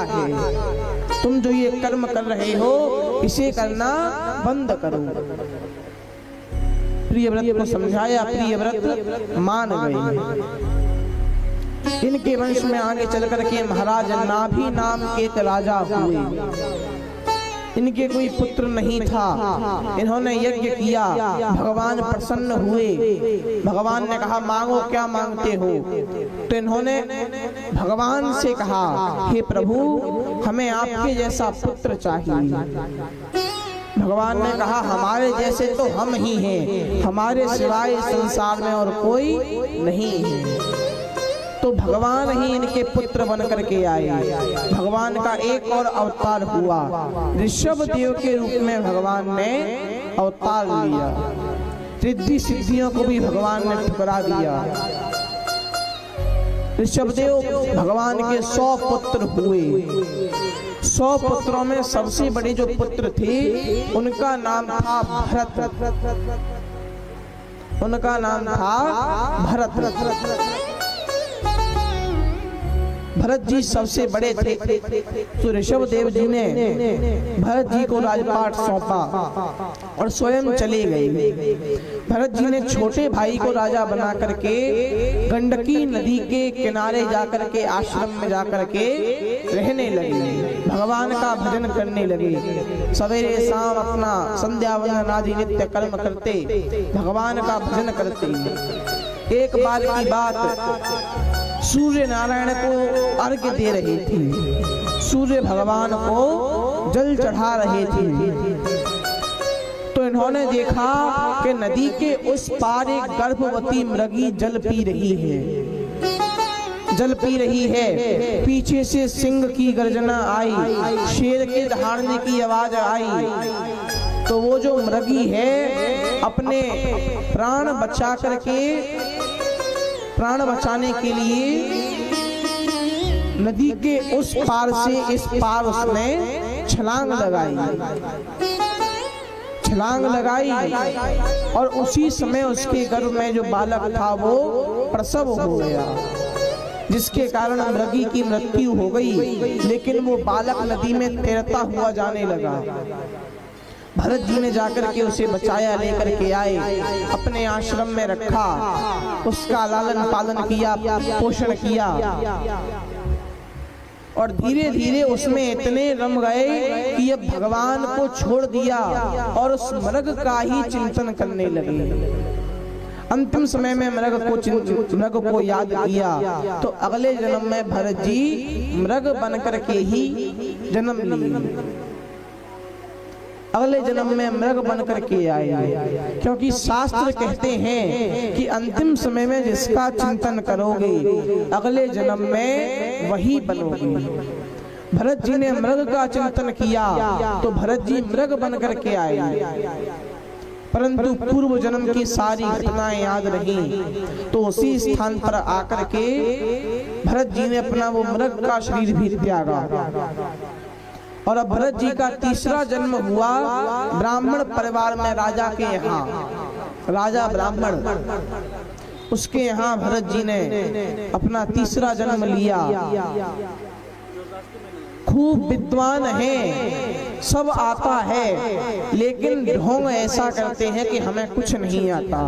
है, तुम जो ये कर्म कर रहे हो इसे करना बंद करो। प्रियव्रत को समझाया, प्रियव्रत मान गए। इनके वंश में आगे चल करके महाराज नाभि नाम के एक राजा हुए। इनके कोई पुत्र नहीं था। इन्होंने यज्ञ किया, भगवान प्रसन्न हुए। भगवान ने कहा मांगो, क्या मांगते हो? तो इन्होंने भगवान से कहा, हे प्रभु हमें आपके जैसा पुत्र चाहिए। भगवान ने कहा हमारे जैसे तो हम ही हैं, हमारे सिवाय संसार में और कोई नहीं है। तो भगवान ही इनके पुत्र बन करके आए। भगवान का एक और अवतार हुआ, ऋषभ देव के रूप में भगवान ने अवतार लिया। रिद्धि सिद्धियों को भी भगवान ने ठुकरा दिया। ऋषभ देव भगवान के 100 पुत्र हुए। 100 पुत्रों में सबसे बड़े जो पुत्र थे उनका नाम था भरत। उनका नाम था भरत। भरत जी सबसे बड़े थे। तो ऋषभ देव जी ने भरत जी को राजपाट सौंपा और स्वयं चले गए। भरत जी ने छोटे भाई को राजा बना करके गंडकी नदी के किनारे जाकर के आश्रम में जाकर के रहने लगे, भगवान का भजन करने लगे। सवेरे शाम अपना संध्या वंदन आदि नित्य कर्म करते, भगवान का भजन करते। एक बार की बात, सूर्य नारायण को अर्घ्य दे रहे थे, सूर्य भगवान को जल चढ़ा रहे थे। तो इन्होंने देखा कि नदी के उस पार एक गर्भवती मृगी जल पी रही है, जल पी रही है। पीछे से सिंह की गर्जना आई, शेर के दहाड़ने की आवाज आई। तो वो जो मृगी है अपने प्राण बचा करके, प्राण बचाने के लिए नदी के उस पार से इस पार उसने छलांग लगाई, छलांग लगाई। और उसी समय उसके गर्भ में जो बालक था वो प्रसव हो गया, जिसके कारण मृगी की मृत्यु हो गई। लेकिन वो बालक नदी में तैरता हुआ जाने लगा। भरत जी ने जाकर के उसे बचाया, लेकर के आए, अपने आश्रम में रखा, उसका लालन पालन किया, पोषण किया। और धीरे धीरे उसमें इतने रम गए कि अब भगवान को छोड़ दिया और उस मृग का ही चिंतन करने लगे। अंतिम समय में मृग को याद किया। तो अगले जन्म में भरत जी मृग बन करके ही जन्म लिए। अगले जन्म में मृग बन करके आए, क्योंकि शास्त्र कहते हैं कि अंतिम समय में जिसका चिंतन करोगे अगले जन्म में वही बनोगे। भरत जी ने मृग का चिंतन किया तो भरत जी मृग बन करके आए। परंतु पूर्व जन्म की सारी घटनाएं याद रही, तो उसी स्थान पर आकर के भरत जी ने अपना वो मृग का शरीर भी त्यागा। और अब भरत जी का तीसरा जन्म हुआ ब्राह्मण परिवार में, राजा के यहाँ, राजा ब्राह्मण, उसके यहाँ भरत जी ने अपना तीसरा जन्म लिया। खूब विद्वान है, सब आता है, लेकिन ढोंग ऐसा करते हैं कि हमें कुछ नहीं आता।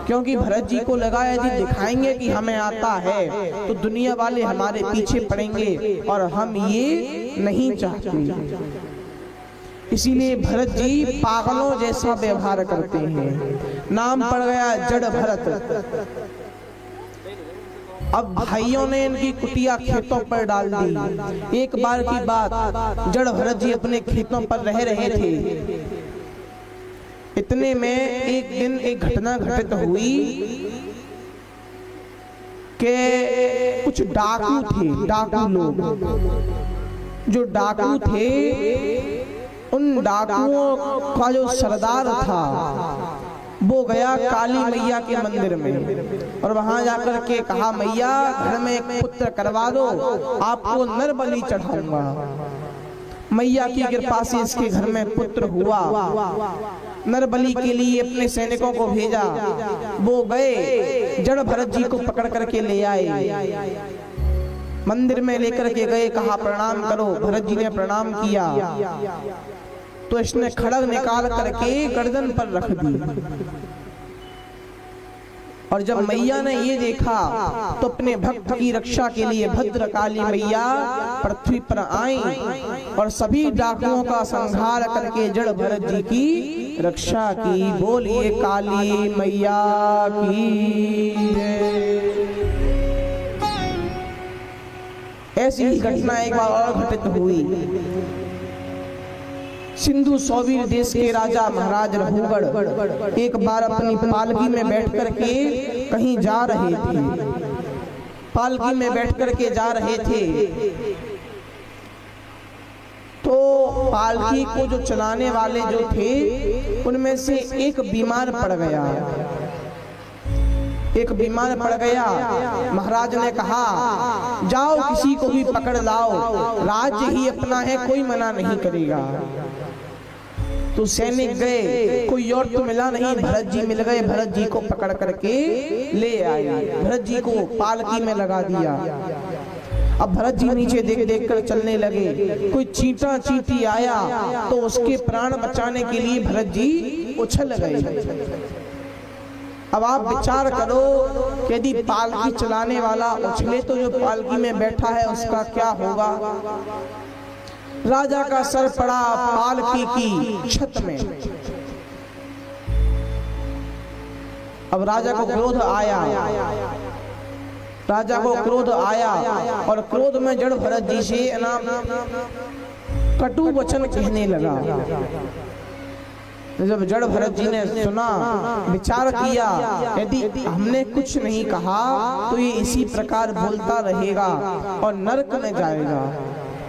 क्योंकि भरत जी को लगा यदि दिखाएंगे कि हमें आता है तो दुनिया वाले हमारे पीछे पड़ेंगे और हम ये नहीं चाहते। इसीलिए भरत जी पागलों जैसा व्यवहार करते हैं। नाम पड़ गया जड़ भरत। अब भाइयों ने इनकी कुटिया खेतों पर डाल दी। एक बार की बात, जड़ भरत जी अपने खेतों पर रह रहे थे। इतने में एक दिन एक घटना घटित हुई कि कुछ डाकू थे, डाकू लोग। जो डाकू थे उन डाकुओं का जो सरदार था वो गया काली मैया के मंदिर में और वहां जाकर के कहा मैया घर में एक पुत्र करवा दो, आपको नर बलि चढ़ाऊंगा। मैया की कृपा से इसके घर में पुत्र हुआ। नर बलि के लिए अपने सैनिकों को भेजा, वो गए जड़ भरत जी को पकड़ करके ले आए। मंदिर में लेकर के गए, कहा प्रणाम करो। भरत जी ने प्रणाम किया तो इसने खड़ग निकाल करके गर्दन पर रख दी। और जब मैया ने ये देखा तो अपने भक्त की रक्षा के लिए भद्रकाली मैया पृथ्वी पर आई और सभी डाकुओं का संहार करके जड़ भरत जी की रक्षा की। बोलिए काली मैया की जय। ऐसी ही घटना एक बार और घटित हुई। सिंधु सौवीर देश के राजा महाराज रघुगढ़ एक बार अपनी पालकी में बैठ करके कहीं जा रहे थे। पालकी में बैठ करके जा रहे थे तो पालकी को जो चलाने वाले जो थे उनमें से एक बीमार पड़ गया। एक बीमार पड़ गया। महाराज ने कहा जाओ किसी को भी पकड़ लाओ, राज्य ही अपना है, कोई मना नहीं करेगा। तो सैनिक गए, कोई और तो मिला नहीं, भरत जी मिल गए। भरत जी को पकड़ करके ले आए, भरत जी को पालकी में लगा दिया। अब भरत जी नीचे देख देख कर चलने लगे। कोई चींटा चींटी आया तो उसके प्राण बचाने के लिए भरत जी उछल गए। अब आप विचार करो कि यदि पालकी चलाने वाला उछले तो जो पालकी में बैठा है उसका क्या होगा। राजा का सर पड़ा पालकी की छत में। अब राजा को क्रोध आया, राजा को क्रोध आया और क्रोध में जड़ भरत जी से कटु वचन कहने लगा। जब जड़ भरत जी ने सुना, विचार किया यदि हमने कुछ नहीं कहा तो ये इसी प्रकार बोलता रहेगा और नरक में जाएगा।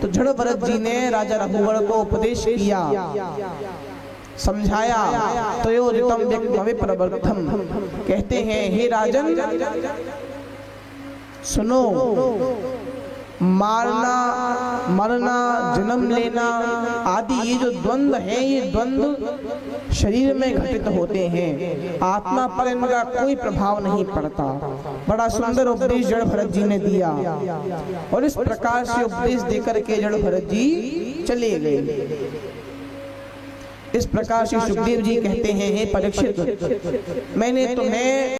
तो जड़ भरत जी ने राजा रघुगढ़ को उपदेश किया, समझाया। तयोजितम व्यक्तम कहते हैं, हे राजन सुनो, मारना मरना जन्म लेना आदि ये जो द्वंद्व है, ये द्वंद्व शरीर में घटित होते हैं, आत्मा पर इनका कोई प्रभाव नहीं पड़ता। बड़ा सुंदर उपदेश जड़ भरत जी ने दिया और इस प्रकार से उपदेश देकर के जड़ भरत जी चले गए। इस प्रकार से सुखदेव जी कहते हैं, हे परीक्षित, मैंने तुम्हें